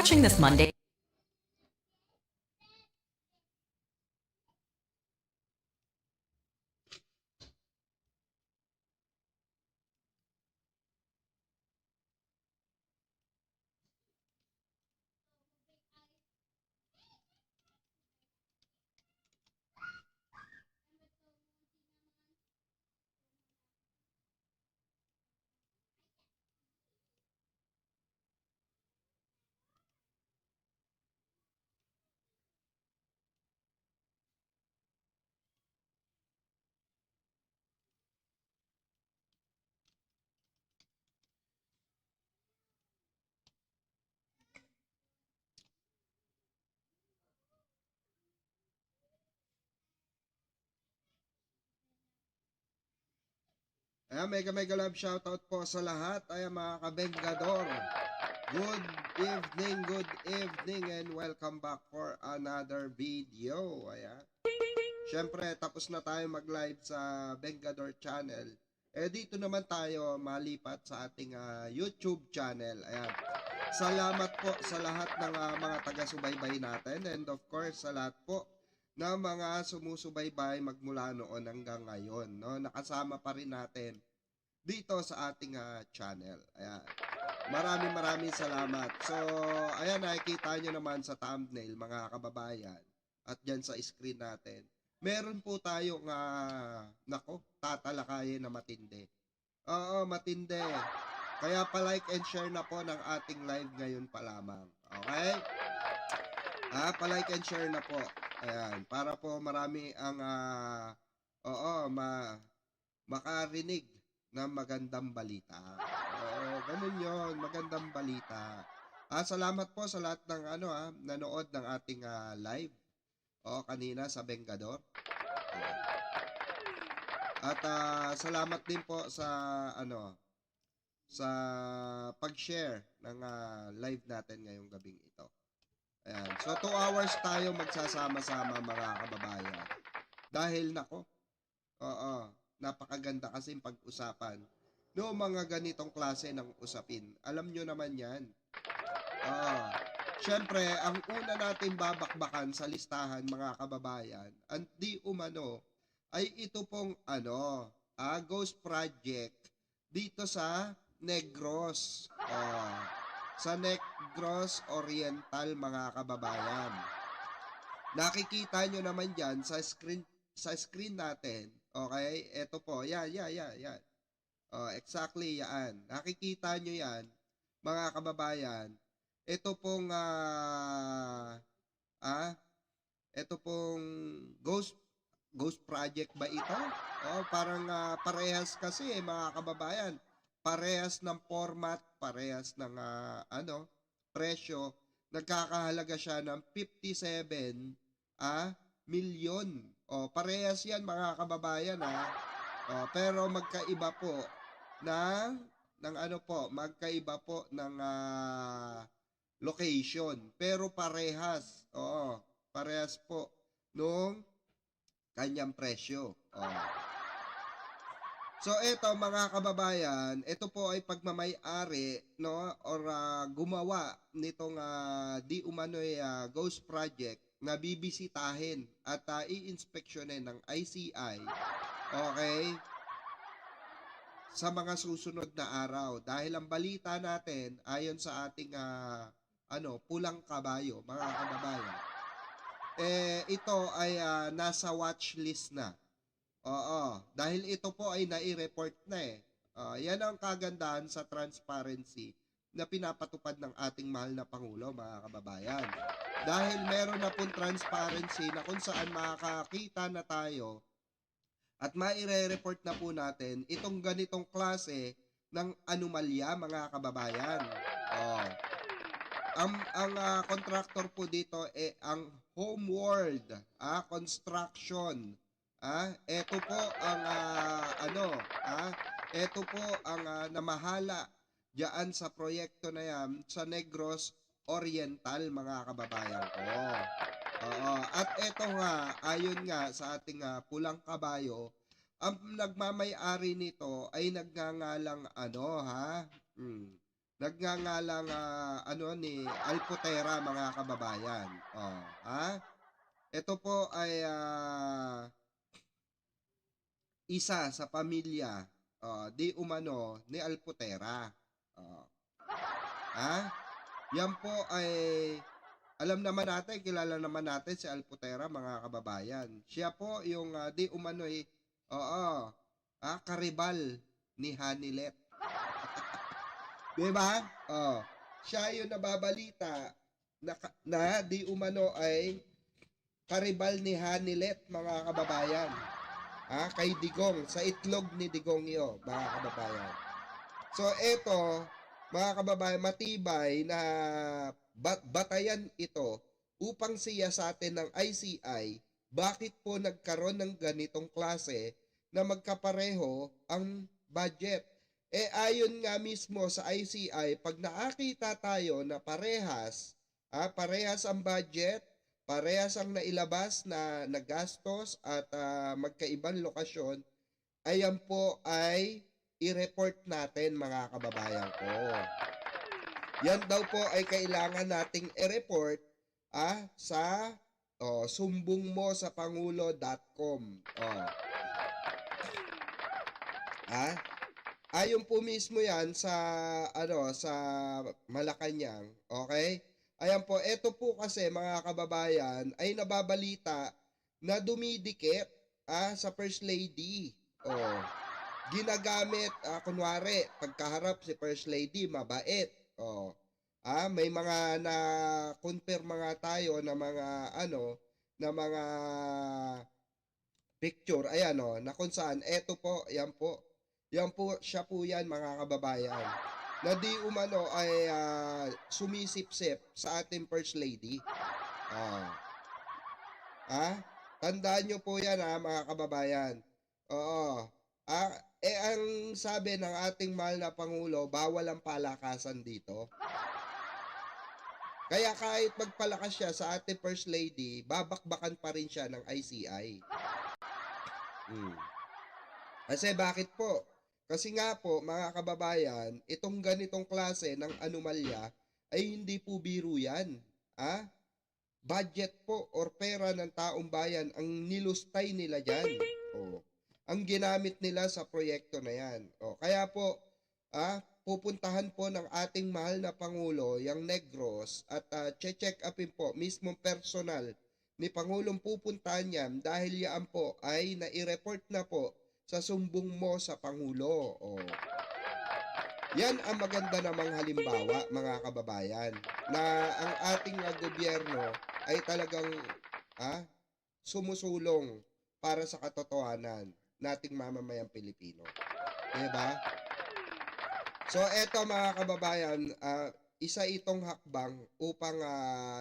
Watching this Monday. Ayan, mega mega love shoutout po sa lahat. Ayan mga kabenggador. Good evening and welcome back for another video. Ayan. Siyempre, tapos na tayo mag-live sa Bengador channel. Dito naman tayo malipat sa ating YouTube channel. Ayan. Salamat po sa lahat ng mga taga-subaybay natin and of course sa lahat po na mga sumusubaybay magmula noon hanggang ngayon, no? Nakasama pa rin natin dito sa ating channel. Ayan. Maraming salamat. So, ayan, nakikita nyo naman sa thumbnail, mga kababayan, at dyan sa screen natin, meron po tayong, tatalakayin na matindi. Oo, matindi. Kaya pa-like and share na po ng ating live ngayon pa lamang. Okay? Pa-like and share na po. Ayan, para po marami ang makarinig ng magandang balita. Oo, ganun 'yon, magandang balita. Salamat po sa lahat ng nanood ng ating live. Kanina sa Bengador. At salamat din po sa sa pag-share ng live natin ngayong gabing ito. Ayan. So 2 hours tayo magsasama-sama mga kababayan. Dahil nako, napakaganda kasi pag-usapan no mga ganitong klase ng usapin. Alam nyo naman yan. Syempre, ang una natin babakbakan sa listahan mga kababayan, ang di umano, ay ito pong Ghost Project dito sa Negros. Sa Negros Oriental mga kababayan. Nakikita nyo naman dyan sa screen natin. Okay? Ito po. Yan. Exactly yan. Nakikita nyo yan, mga kababayan. Ito pong ito pong Ghost Project ba ito? Parang parehas kasi mga kababayan. Parehas ng format, parehas ng presyo. Nagkakahalaga siya ng 57 milyon. Parehas yan mga kababayan pero magkaiba po magkaiba po ng location. Pero parehas. Parehas po nung kanyang presyo. So ito mga kababayan, ito po ay pagmamay-ari or gumawa nitong di umano'y Ghost Project na bibisitahin at i-inspeksyonin ng ICI, okay, sa mga susunod na araw. Dahil ang balita natin ayon sa ating pulang kabayo, mga kababayan, ito ay nasa watchlist na. Dahil ito po ay nai-report na yan ang kagandahan sa transparency na pinapatupad ng ating mahal na Pangulo, mga kababayan. Dahil meron na pong transparency na kung saan makakita na tayo at maire-report na po natin itong ganitong klase ng anomalya, mga kababayan. Ang contractor po dito ang Homeworld Construction. Ito po ang ito po ang namahala diyan sa proyekto na yan sa Negros Oriental, mga kababayan ko. At ito nga, ayon nga sa ating pulang kabayo, ang nagmamay-ari nito ay nagngangalang nagngangalang ano ni Alputera mga kababayan. Oh, ha? Ito po ay isa sa pamilya di umano ni Alputera. Oh, ha? Yan po ay alam naman natin, kilala naman natin si Alputera mga kababayan. Siya po yung di umano'y oo, karibal ni Hanilet. 'Di ba? Oh, siya yung nababalita na di umano ay karibal ni Hanilet mga kababayan. Kay Digong, sa itlog ni Digong yo, mga kababayan. So eto, mga kababayan, matibay na batayan ito upang siya sa atin ng ICI, bakit po nagkaroon ng ganitong klase na magkapareho ang budget. Ayon nga mismo sa ICI, pag nakakita tayo na parehas ang budget, parehas ang nailabas na nagastos at magkaibang lokasyon, ayan po ay i-report natin mga kababayan ko. Yan daw po ay kailangan nating i-report sa sumbongmosapangulo.com. Ayon po mismo yan sa sa Malacanang, okay? Ayan po, eto po kasi mga kababayan ay nababalita na dumidikit sa First Lady. Ginagamit kunwari pagkaharap si First Lady mabait. May mga na-confirm nga tayo na mga na mga picture, ayan na kung saan, eto po, yan po. Yan po, siya po yan mga kababayan. Na di umano ay sumisip-sip sa ating First Lady. Tandaan nyo po yan mga kababayan. Oo. Ang sabi ng ating mahal na Pangulo, bawal ang palakasan dito. Kaya kahit magpalakas siya sa ating First Lady, babakbakan pa rin siya ng ICI. Kasi bakit po? Kasi nga po, mga kababayan, itong ganitong klase ng anomalya ay hindi po biro yan. Budget po or pera ng taong bayan ang nilustay nila dyan. Ang ginamit nila sa proyekto na yan. Kaya po, pupuntahan po ng ating mahal na Pangulo, yung Negros, at check upin po, mismong personal ni Pangulong pupuntahan yan dahil yan po ay nai-report na po sa sumbong mo sa Pangulo. Yan ang maganda namang halimbawa, mga kababayan, na ang ating gobyerno ay talagang sumusulong para sa katotohanan nating mamamayang Pilipino. Diba? So, eto mga kababayan, isa itong hakbang upang,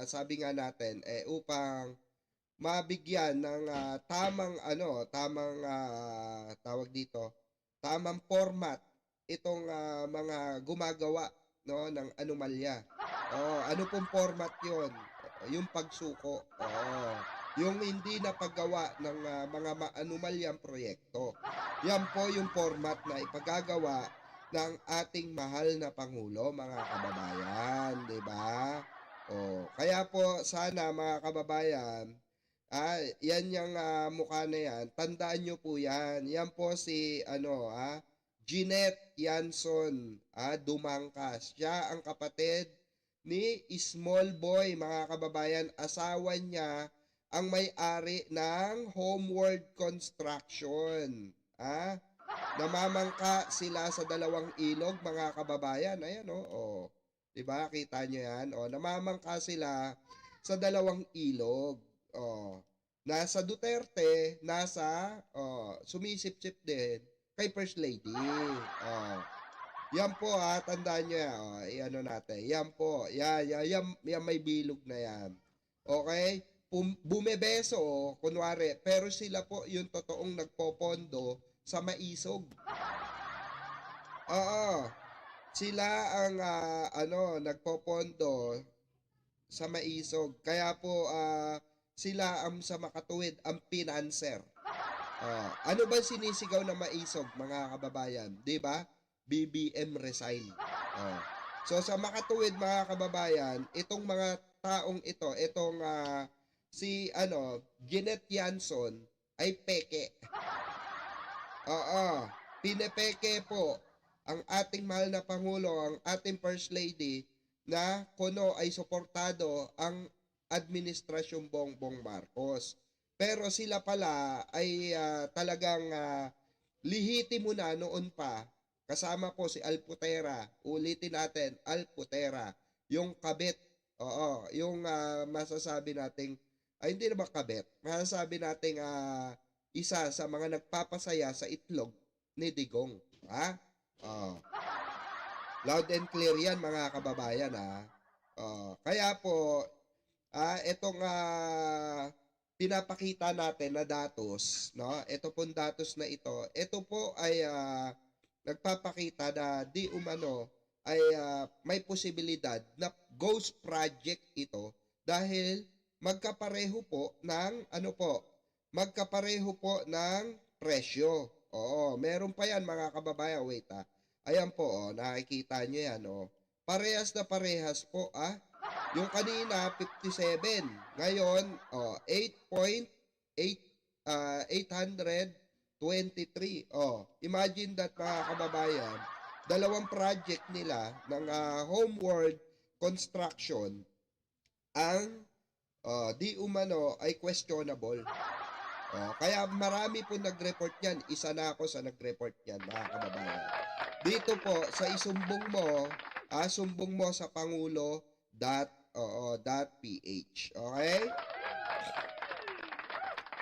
sabi nga natin, upang mabigyan ng tamang tawag dito, tamang format itong mga gumagawa ng anomalya. Ano pong format 'yon? Yung pagsuko. Yung hindi na paggawa ng mga anomalyang proyekto. Yan po yung format na ipagagawa ng ating mahal na Pangulo, mga kababayan, 'di ba? Kaya po sana mga kababayan, yan yung mukha na yan. Tandaan nyo po yan. Yan po si Jeanette Yanson Dumangkas. Siya ang kapatid ni Small Boy, mga kababayan. Asawa niya ang may-ari ng Homeworld Construction. Namamangka sila sa dalawang ilog, mga kababayan. Ayan diba? Kita nyo yan. Namamangka sila sa dalawang ilog. Nasa Duterte, sumisip-sip din kay First Lady. Yan po tandaan nyo yan. Iano natin. Yan po. Yan may bilog na yan. Okay? Bumebeso, kunwari, pero sila po yung totoong nagpopondo sa maisog. Sila ang nagpopondo sa maisog. Kaya po sila ang sa makatuwid ang pinanser. Ano ba sinisigaw na maisog, mga kababayan? 'Di ba? BBM resign. So sa makatuwid mga kababayan, itong mga taong ito, itong si Jeanette Yanson ay peke. Oo, pinepeke po ang ating mahal na Pangulo, ang ating First Lady na kuno ay suportado ang administrasyong Bongbong Marcos. Pero sila pala ay talagang lihitimo na noon pa. Kasama po si Alputera. Ulitin natin, Alputera. Yung kabit. Oo, yung masasabi nating, ay hindi naman kabit. Masasabi nating isa sa mga nagpapasaya sa itlog ni Digong. Ha? Oh. Loud and clear yan mga kababayan ha. Kaya po, itong pinapakita natin na datos, no? Ito pong datos na ito po ay nagpapakita na di umano ay may posibilidad na ghost project ito dahil magkapareho po ng magkapareho po ng presyo. Oo, meron pa yan mga kababayan. Wait Ayan po, nakikita nyo yan, Parehas na parehas po, Yung kanina, 57. Ngayon, 8.823. Imagine that mga kababayan, dalawang project nila ng Homeworld Construction ang di umano ay questionable. Kaya marami po nag-report yan. Isa na ako sa nag-report yan, mga kababayan. Dito po, sa sumbong mo sa pangulo.ph. Okay?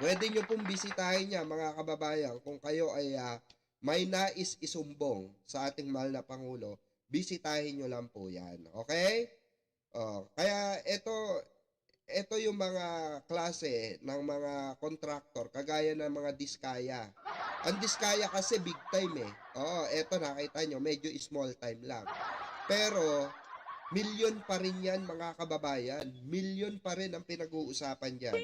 Pwede nyo pong bisitahin niya, mga kababayan, kung kayo ay may nais isumbong sa ating mahal na Pangulo, bisitahin nyo lang po yan. Okay? Kaya ito yung mga klase ng mga contractor, kagaya ng mga diskaya. Ang diskaya kasi big time eh. Eto nakita nyo, medyo small time lang. Pero, milyon pa rin yan mga kababayan. Milyon pa rin ang pinag-uusapan dyan.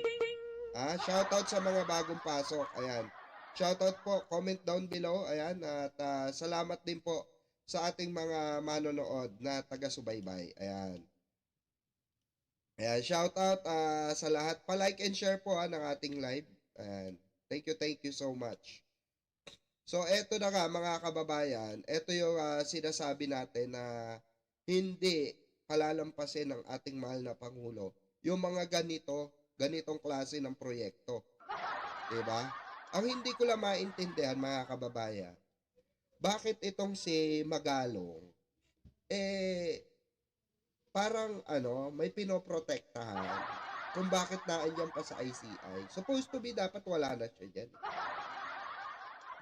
Shoutout sa mga bagong pasok. Ayan. Shoutout po, comment down below. Ayan. At salamat din po sa ating mga manonood na taga-subaybay. Ayan. Ayan, shoutout sa lahat. Pa-like and share po ng ating live. Ayan. Thank you so much. So, eto na nga mga kababayan. Ito yung sinasabi natin na hindi palalampasin ng ating mahal na Pangulo yung mga ganitong klase ng proyekto. Diba? Ang hindi ko lang maintindihan mga kababayan, bakit itong si Magalong, parang may pinoprotektahan kung bakit naandyan pa sa ICI. Supposed to be dapat wala na siya dyan.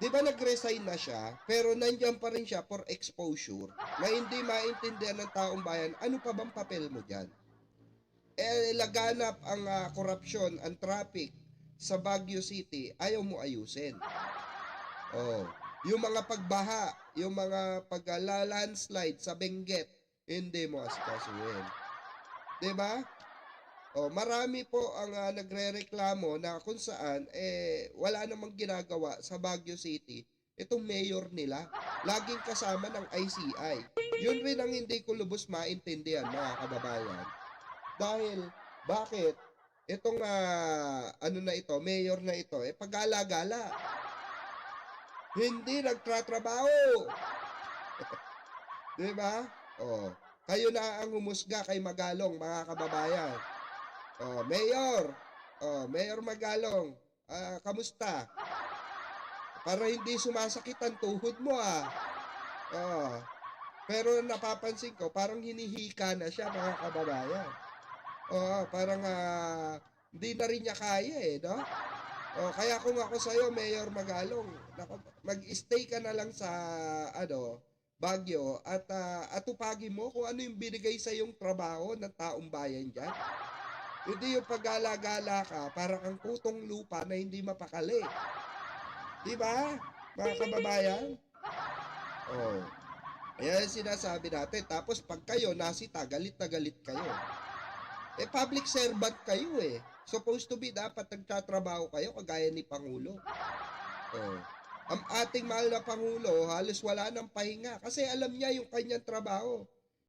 Di ba nag-resign na siya, pero nandyan pa rin siya for exposure na hindi maintindihan ng taong bayan, ano pa bang papel mo dyan? Laganap ang korupsyon, ang traffic sa Baguio City, ayaw mo ayusin. Yung mga pagbaha, yung mga pag-landslide sa Benguet, hindi mo asikasuhin. Diba? Marami po ang nagrereklamo na kung saan wala namang ginagawa sa Baguio City itong mayor nila. Laging kasama ng ICI. Yun rin ang hindi ko lubos maintindihan mga kababayan. Dahil bakit itong mayor na ito pag-gala-gala. Hindi nagtratrabaho. Diba? Kayo na ang humusga kay Magalong mga kababayan. Mayor Magalong, kamusta? Para hindi sumasakit ang tuhod mo pero napapansin ko, parang hinihika na siya mga kababayan. Parang hindi na rin niya kaya no? Kaya kung ako sa'yo, Mayor Magalong, mag-stay ka na lang sa Baguio at atupagin mo kung ano yung binigay sa yung trabaho ng taong bayan dyan. Hindi yung paggala-gala ka, para kang putong lupa na hindi mapakali. Diba, mga kababayan? Ayan sinasabi natin. Tapos pag kayo nasita, galit na galit kayo. Public servant kayo Supposed to be dapat nagtatrabaho kayo kagaya ni Pangulo. Ang ating mahal na Pangulo, halos wala nang pahinga kasi alam niya yung kanyang trabaho.